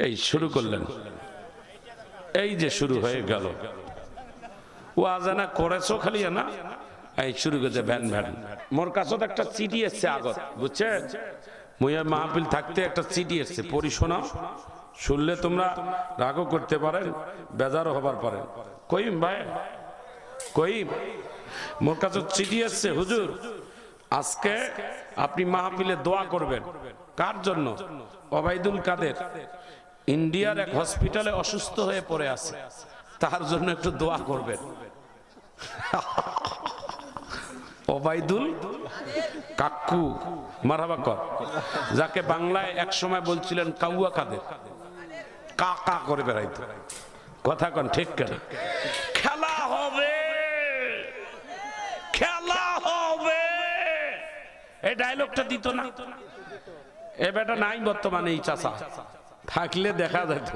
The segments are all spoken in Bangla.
এই শুরু করলেন, এই যে শুরু হয়ে গেল। ও আজানা করেছো খালি না, এই শুরু করেছে ভ্যান ভ্যান। মোর কাছে তো একটা চিঠি এসছে আগত, বুঝছেন? মুইয়া মাহফিল থাকতে একটা চিঠি এসছে, পড়ি শোনাও। শুনলে তোমরা রাগও করতে পারেন, বেজারও হবার পারেন। কইম ভাই, কইম, মোর কাছে চিঠি এসছে, হুজুর আজকে আপনি মাহফিলে দোয়া করবেন। কার জন্য? ওবায়দুল কাদের ইন্ডিয়ার এক হসপিটালে অসুস্থ হয়ে পড়ে আছে, তার জন্য একটু দোয়া করবেন। ওবায়দুল কাকু মারহাবা কর, যাকে বাংলায় এক সময় বলছিলেন কাউয়া কাদের, কাকা করে বেড়াইতো। কথা কন ঠিক কেন? খেলা হবে, খেলা হবে, এই ডায়লগটা দিত না। এ বেটা নাই বর্তমানে, এই চাচা থাকলে দেখা যেত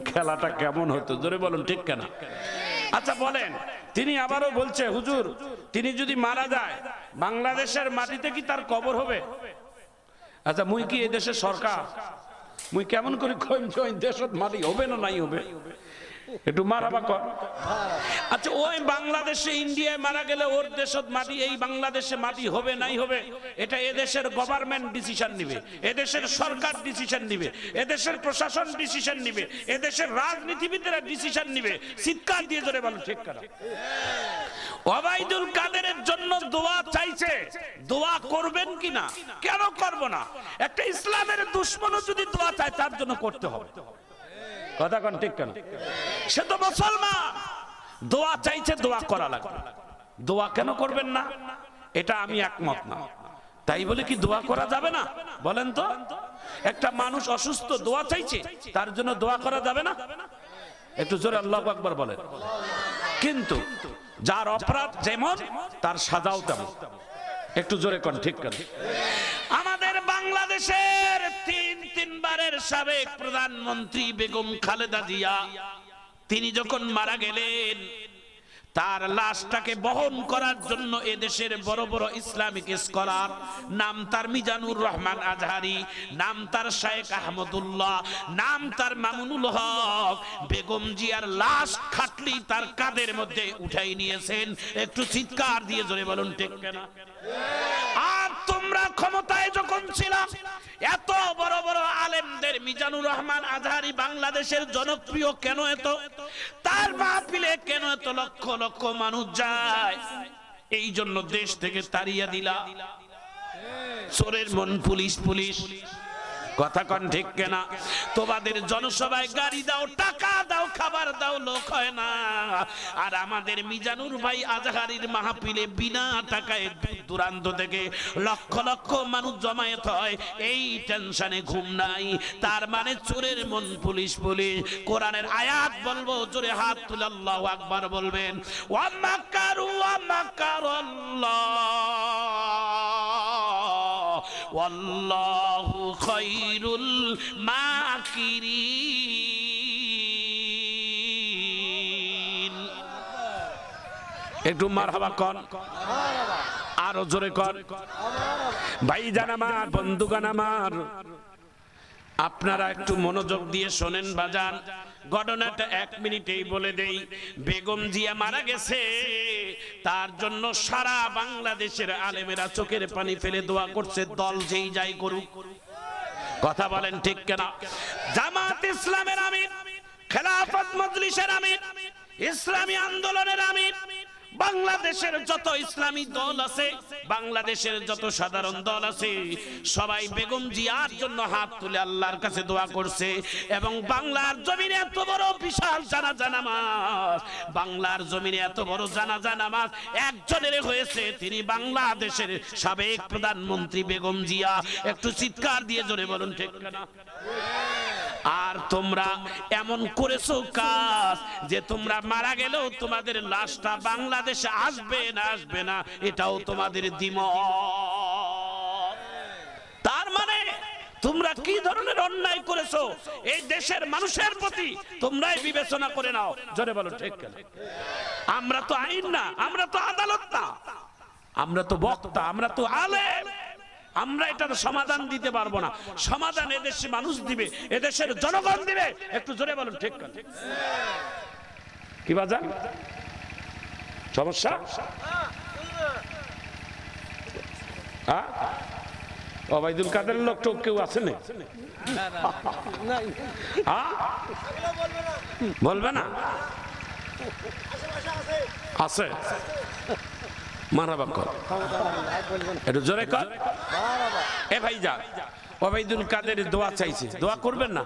খেলাটা কেমন হতো। জোরে বলুন ঠিক কেন? আচ্ছা বলেন, তিনি আবারও বলছে হুজুর তিনি যদি মারা যায় বাংলাদেশের মাটিতে কি তার কবর হবে? আচ্ছা মুই কি এই দেশের সরকার? মুই কেমন করে কইম দেশত মাটি হবে না নাই হবে? একটু মারাবা কর। আচ্ছা ওই বাংলাদেশে ইন্ডিয়ায় মারা গেলে ওর দেশত মাটি, এই বাংলাদেশে মাটি হবে নাই হবে, এটা এদেশের গভর্নমেন্ট ডিসিশন নিবে, এদেশের সরকার ডিসিশন নিবে, এদেশের প্রশাসন ডিসিশন নিবে, এদেশের রাজনীতিবিদরা ডিসিশন নিবে। চিৎকার দিয়ে জোরে বলো ঠিক কথা। ওবায়দুল কাদেরের জন্য দোয়া চাইছে, দোয়া করবেন কিনা? কেন করব না? একটা ইসলামের দুশমনও যদি দোয়া চায় তার জন্য করতে হবে। কথা কোন ঠিক কেন? সে তো মুসলমান, দোয়া চাইছে, দোয়া করা লাগবে। দোয়া কেন করবেন না? এটা আমি একমত না। তাই বলে কি দোয়া করা যাবে না? বলেন তো, একটা মানুষ অসুস্থ দোয়া চাইছে, তার জন্য দোয়া করা যাবে না? একটু জোরে আল্লাহু আকবার বলেন। কিন্তু যার অপরাধ যেমন তার সাজাও তেমন। একটু জোরে কোন ঠিক কেন? আমাদের বাংলাদেশের তিনবারের সাবেক প্রধানমন্ত্রী বেগম খালেদা জিয়া, তিনি যখন মারা গেলেন তার লাশটাকে বহন করার জন্য এদেশের বড় বড় ইসলামিক স্কলার, নাম তার মিজানুর রহমান আজহারি, নাম তার শেখ আহমদুল্লাহ, নাম তার মামুনুল হক, বেগম জিয়ার লাশ খাটলি তার কাঁধের মধ্যে উঠাই নিয়েছেন। একটু চিৎকার দিয়ে জোরে বলুন ঠিক কিনা? আর তোমরা ক্ষমতায় যখন ছিলাম, এত বড় বড় আলেমদের মিজানুর রহমান আজহারি বাংলাদেশের জনপ্রিয় কেন এত? তার মাহফিলে কেন এত লক্ষ লক্ষ মানুষ যায়? এই জন্য দেশ থেকে তাড়িয়ে দিলা। চোরের মন পুলিশ পুলিশ। কথা কন ঠিক কেনা? তোমাদের জনসভায় গাড়ি দাও, টাকা দাও, খাবার দাও, লোক হয় না। আর আমাদের মিজানুর ভাই আজহারির মাহফিলে বিনা টাকায় দূরান্ত থেকে লক্ষ লক্ষ মানুষ জমায়েত হয়, এই টেনশনে ঘুম নাই। তার মানে চোরের মন পুলিশ পুলিশ। কোরআনের আয়াত বলবো, জোরে হাত তুলে আল্লাহু আকবার বলবেন। ওয়া মাকারু ওয়া মাকারাল্লাহ ওয়াল্লাহু খায়রুল মাকিরিন। একটু মারহাবা কর, আরো জোরে কর। ভাইজান আমার, বন্ধুগণ আমার, আপনারা একটু মনোযোগ দিয়ে শোনেন বাজান। ঘটনাটা 1 মিনিটেই বলে দেই। বেগম জিয়া মারা গেছে, তার জন্য সারা বাংলাদেশের আলেমেরা চোখের পানি ফেলে দোয়া করছে, দল যেই যাই করুক। কথা বলেন ঠিক কিনা? জামাত ইসলামের আমির, খেলাফত মজলিসের আমির, ইসলামী আন্দোলনের আমির, বাংলাদেশের যত ইসলামী দল আছে, বাংলাদেশের যত সাধারণ দল আছে, সবাই বেগম জিয়ার জন্য হাত তুলে আল্লাহর কাছে দোয়া করছে। এবং বাংলার জমিনে এত বড় বিশাল জানাজা নামাজ, বাংলার জমিনে এত বড় জানাজা নামাজ একজনের হয়েছে, তিনি বাংলাদেশের সাবেক প্রধানমন্ত্রী বেগম জিয়া। একটু চিৎকার দিয়ে জোরে বলুন ঠিক না? আর তোমরা এমন করেছো কাজ যে তোমরা মারা গেলেও তোমাদের লাশটা বাংলাদেশে আসবে না, আসবে না, এটাও তোমাদের দ্বিমত। তার মানে তোমরা কি ধরনের অন্যায় করেছো এই দেশের মানুষের প্রতি তোমরাই বিবেচনা করে নাও। জোরে বলো ঠিক কিনা? আমরা তো আইন না, আমরা তো আদালত না, আমরা তো বক্তা, আমরা তো আলেম, আমরা এটার সমাধান দিতে পারবো না, সমাধান এদেশে মানুষ দিবে, এদেশের জনগণ দিবে। একটু জোরে বলুন ঠিক না? কি বাজান সমস্যা? ওবায়দুল কাদের লোক টোক কেউ আছে না? বলবে না? আছে মারাবা কর, একটু জোরে কর। এ ভাই যা, ওবায়দুল কাদের দোয়া চাইছে, দোয়া করবেন না?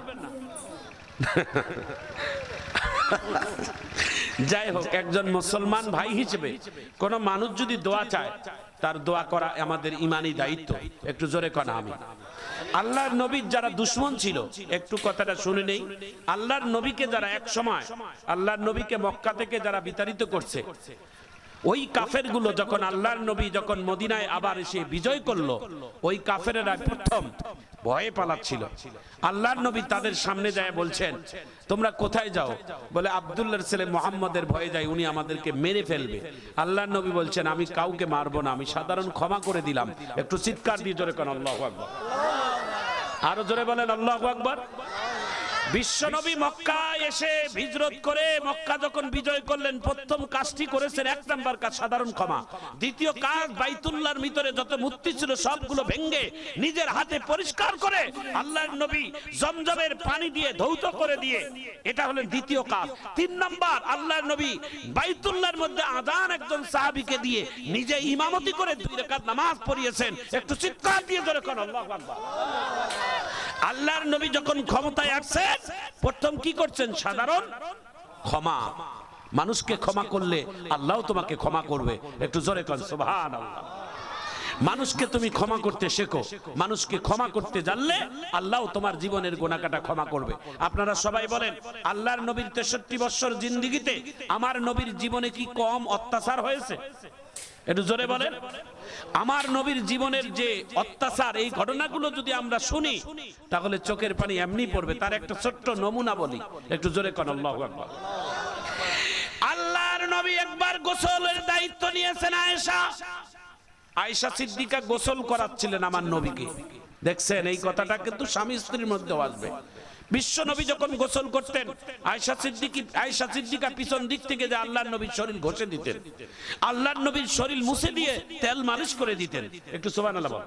যাই হোক, একজন মুসলমান ভাই হিসেবে কোন মানুষ যদি দোয়া চায়, তার দোয়া করা আমাদের ইমানি দায়িত্ব। একটু জোরে কর আমি। আল্লাহর নবীর যারা দুশমন ছিল, একটু কথাটা শুনে নেই। আল্লাহর নবীকে যারা এক সময় আল্লাহর নবীকে মক্কা থেকে যারা বিতাড়িত করছে, ওই কাফের গুলো যখন আল্লাহর নবী যখন মদিনায় আবার এসে বিজয় করলো, ওই কাফেরেরা প্রথম ভয়ে পালাচ্ছিল। আল্লাহর নবী তাদের সামনে যায় বলছেন, তোমরা কোথায় যাও? বলে আব্দুল্লাহর ছেলে মুহাম্মদের ভয়ে যাই, উনি আমাদেরকে মেরে ফেলবে। আল্লাহর নবী বলছেন, আমি কাউকে মারবো না, আমি সাধারণ ক্ষমা করে দিলাম। একটু চিৎকার দিয়ে জোরে করেন আল্লাহু আকবার। আরো জোরে বলেন আল্লাহু আকবার। বিশ্বনবী মক্কায় এসে হিজরত করে মক্কা যখন বিজয় করলেন, প্রথম কাজটি করেছেন, এক নাম্বার কাজ সাধারণ ক্ষমা। দ্বিতীয় কাজ, বাইতুল্লাহর ভিতরে যত মূর্তি ছিল সবগুলো ভেঙে নিজের হাতে পরিষ্কার করে আল্লাহর নবী জমজমের পানি দিয়ে ধৌত করে দিয়ে, এটা হলো দ্বিতীয় কাজ। তিন নাম্বার, আল্লাহর নবী বাইতুল্লাহর মধ্যে আযান একজন সাহাবীকে দিয়ে নিজে ইমামতি করে 2 রাকাত নামাজ পড়িয়েছেন। একটু চিৎকার দিয়ে জোরে কোন আল্লাহু আকবার। আল্লাহর নবী যখন ক্ষমতায় আসছেন, প্রথম কি করছেন? সাধারণ ক্ষমা। মানুষকে ক্ষমা করলে আল্লাহ তোমাকে ক্ষমা করবে। একটু জোরে কোন সুবহানাল্লাহ। মানুষকে তুমি ক্ষমা করতে শেখো, মানুষকে ক্ষমা করতে জানলে আল্লাহ তোমার জীবনের গুনাহটা ক্ষমা করবে। আপনারা সবাই বলেন, আল্লাহর নবীর 63 বছর জিন্দেগিতে আমার নবীর জীবনে কি কম অত্যাচার হয়েছে? একটু জোরে বলেন। আমার নবীর জীবনের যে অত্যাচার, এই ঘটনাগুলো যদি আমরা শুনি, তাহলে চোখের পানি এমনি পড়বে। তার একটা ছোট্ট নমুনা বলি, একটু জোরে কোন আল্লাহু আকবার। আল্লাহর নবী একবার গোসলের দায়িত্ব নিয়েছেন আয়েশা সিদ্দিকা গোসল করাচ্ছিলেন আমার নবীকে। দেখছেন, এই কথাটা কিন্তু স্বামী স্ত্রীর মধ্যে আসবে। বিশ্ব নবী যখন গোসল করতেন, আয়েশা সিদ্দিকা পিছন দিক থেকে যে আল্লাহর নবীর শরীর ঘষে দিতেন, আল্লাহর নবীর শরীর মুছে দিয়ে তেল মালিশ করে দিতেন। একটু সুবহানাল্লাহ বল।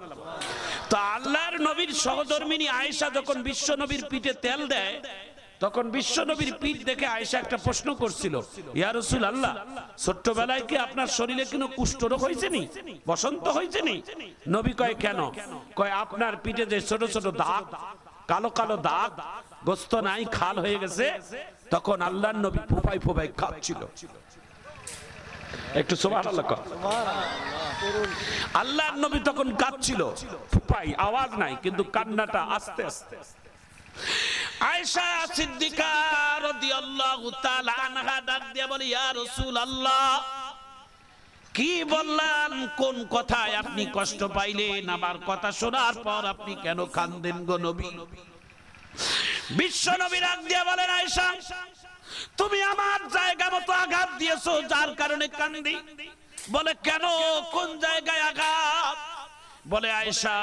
তো আল্লাহর নবীর সহধর্মিনী আয়েশা যখন বিশ্ব নবীর পিঠে তেল দেয়, তখন বিশ্ব নবীর পিঠ দেখে আয়েশা একটা প্রশ্ন করছিল, ইয়া রাসূলুল্লাহ, ছোট্টবেলায় কি আপনার শরীরে কোনো কুষ্ঠরোগ হয়েছে নি, বসন্ত হয়েছে নি? নবী কয় কেন? কয় আপনার পিঠে যে ছোট ছোট দাগ, কালো কালো দাগ, গোস্ত নাই, খাল হয়ে গেছে। তখন আল্লাহর নবী ফুপাই ফুপাই কাঁদছিল। একটু সুবহানাল্লাহ কর। আল্লাহর নবী তখন কাঁদছিল, ফুপাই, আওয়াজ নাই, কিন্তু কান্নাটা আস্তে আস্তে। আয়েশা সিদ্দিকা রাদিয়াল্লাহু তাআলা আনহা ডাক দিয়ে বলে, ইয়া রাসূলুল্লাহ, কি বললাম, কোন কথায় আপনি কষ্ট পাইলেন? আমার কথা শোনার পর আপনি কেন কাঁদেন গো নবী? বিশ্ব নবী ডাক দিয়ে বলেন, আয়েশা, তুমি আমার জায়গা মতো আঘাত দিয়েছো, যার কারণে কান্দি। বলে কেন, কোন জায়গায় আঘাত? বলে আয়েশা,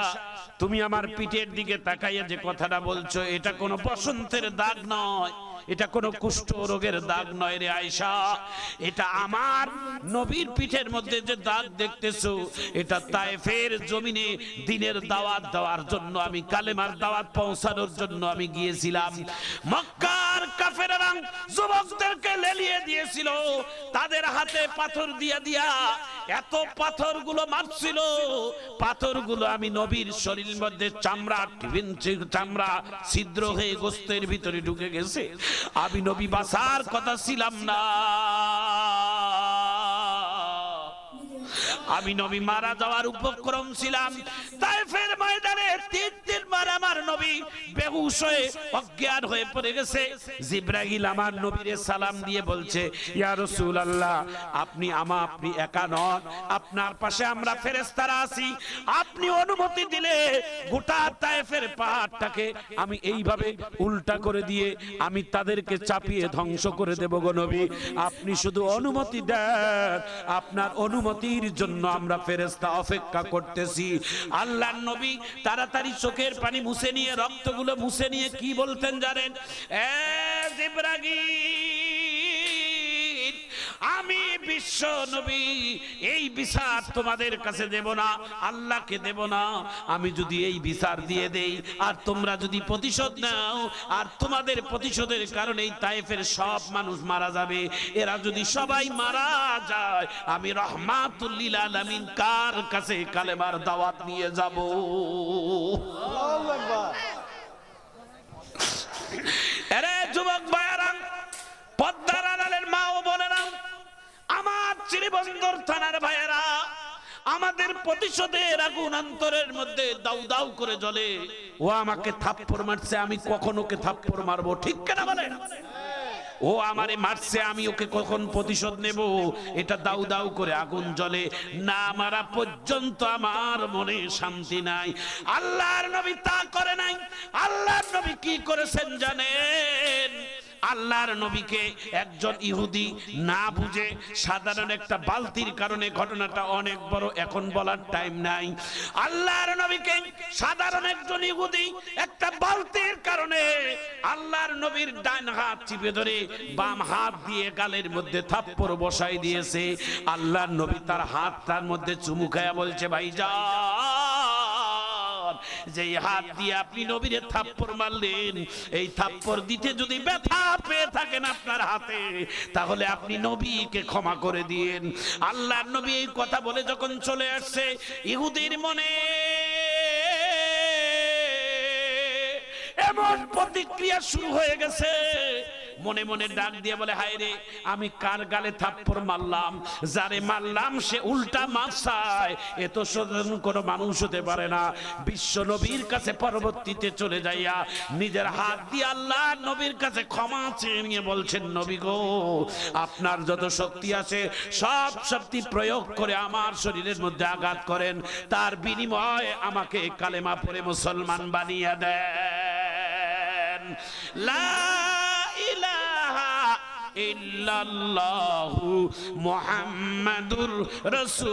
তুমি আমার পিঠের দিকে তাকাইয়া যে কথাটা বলছো, এটা কোনো বসন্তের দাগ নয়, এটা কোনো কুষ্ঠ রোগের দাগ নয় রে আয়েশা। এটা আমার নবীর পিঠের মধ্যে যে দাগ দেখতেছো, এটা তায়েফের জমিনে দ্বীনের দাওয়াত দেওয়ার জন্য, আমি কালেমার দাওয়াত পৌঁছানোর জন্য আমি গিয়েছিলাম। মক্কার কাফেররা যুবকদেরকে লেলিয়ে দিয়েছিল, তাদের হাতে পাথর দিয়া দিয়া এত পাথরগুলো মারছিল, পাথরগুলো আমি নবীর শরীরের মধ্যে চামড়া ছিদ্র হয়ে গোস্তের ভিতরে ঢুকে গেছে। আমি নবী বাঁচার কথা ছিলাম না, আমি নবী মারা যাওয়ার উপক্রম ছিলাম। তায়েফের ময়দানে 3 দিন আমার নবী বেহুশ হয়ে অজ্ঞান হয়ে পড়ে গেছে। জিবরাইল আমার নবীরে সালাম দিয়ে বলছে, ইয়া রাসূলুল্লাহ, আপনি একা নন, আপনার পাশে আমরা ফেরেশতারা আছি। আপনি অনুমতি দিলে গোটা তায়েফের পাহাড়টাকে আমি এইভাবে উল্টা করে দিয়ে আমি তাদেরকে চাপিয়ে ধ্বংস করে দেব গো নবী। আপনি শুধু অনুমতি দেন, আপনার অনুমতির জন্য আমরা ফেরেশতা অপেক্ষা করতেছি। আল্লাহর নবী তাড়াতাড়ি চোখের পানি মুছে নিয়ে, রক্তগুলো মুছে নিয়ে কি বলতেন জানেন? এ জিবরাইল, আমি বিশ্ব নবী এই বিচার তোমাদের কাছে দেব না, আল্লাহকে দেব না। আমি যদি এই বিচার দিয়ে দেই আর তোমরা যদি প্রতিশোধ নাও, আর তোমাদের প্রতিশোধের কারণে এই তায়েফের সব মানুষ মারা যাবে, এরা যদি সবাই মারা যায়, আমি রহমাতুল লিল আলামিন কার কাছে কালেমার দাওয়াত নিয়ে যাব? আল্লাহু আকবার। আরে যুবক ভাইয়েরা, পদ্মার আড়ালের মা ও বোনেরা, আমার শ্রীবন্দর থানার ভাইয়েরা, আমাদের প্রতিশোধের আগুন অন্তরের মধ্যে দাউ দাউ করে জ্বলে। ও আমাকে থাপ্পড় মারছে, আমি কখন ওকে থাপ্পড় মারবো? ঠিক কেনা বলেন? ও আমারে মারছে, আমি ওকে কখন প্রতিশোধ নেব? এটা দাউ দাউ করে আগুন জ্বলে। না মারা পর্যন্ত আমার মনে শান্তি নাই। আল্লাহর নবী তা করে নাই। আল্লাহর নবী কি করেছেন জানেন? আল্লাহর নবীকে একজন ইহুদি না বুঝে সাধারণ একটা বালতির কারণে, ঘটনাটা অনেক বড়, এখন বলার টাইম নাই। আল্লাহর নবীকে সাধারণ একজন ইহুদি একটা বালতির কারণে আল্লাহর নবীর ডান হাত চিপে ধরে বাম হাত দিয়ে গালের মধ্যে থাপ্পড় বসাই দিয়েছে। আল্লাহর নবী তার হাতটার মধ্যে চুমু খায়া বলছে, ভাইজান, যেই হাত দিয়ে আপনি নবীরে থাপ্পড় মারলেন, এই থাপ্পড় দিতে যদি ব্যথা পেয়ে থাকেন আপনার হাতে, তাহলে আপনি নবীকে ক্ষমা করে দিয়েন। আল্লাহর নবী এই কথা বলে যখন চলে আসছে, ইহুদির মনে এমন প্রতিক্রিয়া শুরু হয়ে গেছে, মনে মনে ডাক দিয়ে বলে, হায় রে, আমি কার গালে থাপ্পড় মারলাম? যারে মারলাম সে উল্টা মাপ চায়। এ তো সাধারণ কোনো মানুষ হতে পারে না। বিশ্ব নবীর কাছে পরবর্তীতে চলে যাইয়া নিজের হাত দিয়ে আল্লাহ নবীর কাছে ক্ষমা চেয়ে নিয়ে বলছেন, নবী গো, আপনার যত শক্তি আছে সব শক্তি প্রয়োগ করে আমার শরীরের মধ্যে আঘাত করেন, তার বিনিময়ে আমাকে কালেমা পড়ে মুসলমান বানিয়ে দেন। লা ইলাহা ইল্লাল্লাহু মুহাম্মাদুর রাসূল।